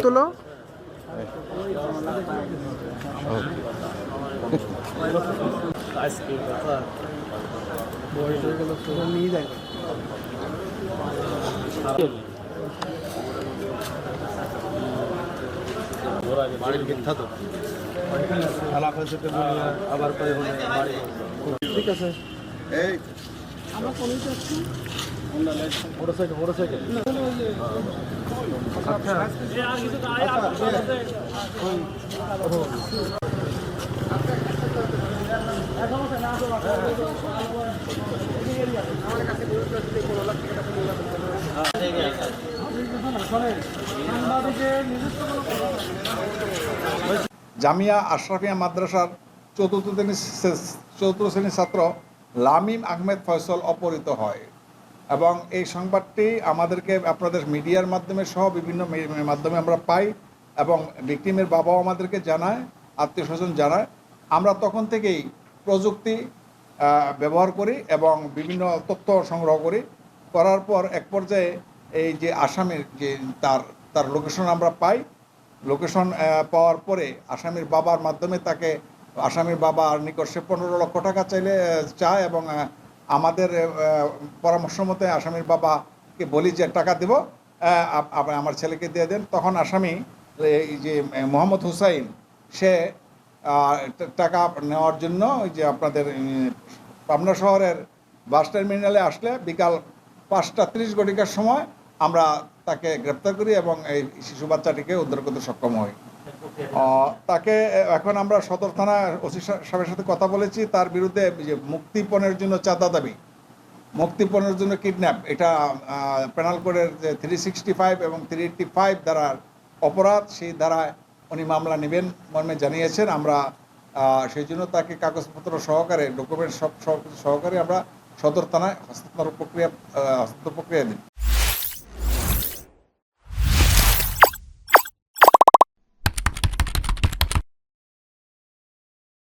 তোলো আজকে কথা বড় হয়ে গেল তো নিয়ে যায় বাড়ির বিখ্যাত এলাকা থেকে আবার করে হলে বাড়ি ঠিক আছে এই আমরা কোনে যাচ্ছি মোটরসাইকেল মোটরসাইকেল আচ্ছা জামিয়া আশরাফিয়া মাদ্রাসার চতুর্থ শ্রেণীর ছাত্র লামিম আহমেদ ফয়সল অপহৃত হয় এবং এই সংবাদটি আমাদেরকে আপনাদের মিডিয়ার মাধ্যমে সহ বিভিন্ন মাধ্যমে আমরা পাই এবং ভিকটিমের বাবাও আমাদেরকে জানায়, আত্মীয় স্বজন জানায়। আমরা তখন থেকেই প্রযুক্তি ব্যবহার করি এবং বিভিন্ন তথ্য সংগ্রহ করার পর এক পর্যায়ে এই যে আসামির যে তার লোকেশন আমরা পাই। লোকেশন পাওয়ার পরে আসামির বাবার মাধ্যমে তাকে আসামির বাবার নিকট সে 15 লক্ষ টাকা চায় এবং আমাদের পরামর্শ মতে আসামির বাবাকে বলি যে টাকা দেব, আমার ছেলেকে দিয়ে দেন। তখন আসামি এই যে মোহাম্মদ হুসাইন সে টাকা নেওয়ার জন্য ওই যে আপনাদের পাবনা শহরের বাস টার্মিনালে আসলে বিকাল 5টা 30 ঘটিকার সময় আমরা তাকে গ্রেপ্তার করি এবং এই শিশু বাচ্চাটিকে উদ্ধার করতে সক্ষম হই। তাকে এখন আমরা সদর থানা ওসি সাহেবের সাথে কথা বলেছি। তার বিরুদ্ধে যে মুক্তিপণের জন্য চাঁদা দাবি, মুক্তিপণের জন্য কিডন্যাপ, এটা পেনাল কোডের যে 365 এবং 385 ধারার অপরাধ, সেই ধারায় উনি মামলা নেবেন মর্মে জানিয়েছেন। আমরা সেই জন্য তাকে কাগজপত্র সহকারে ডকুমেন্ট সব সহকারে আমরা সদর থানায় হস্তান্তর প্রক্রিয়া দিই।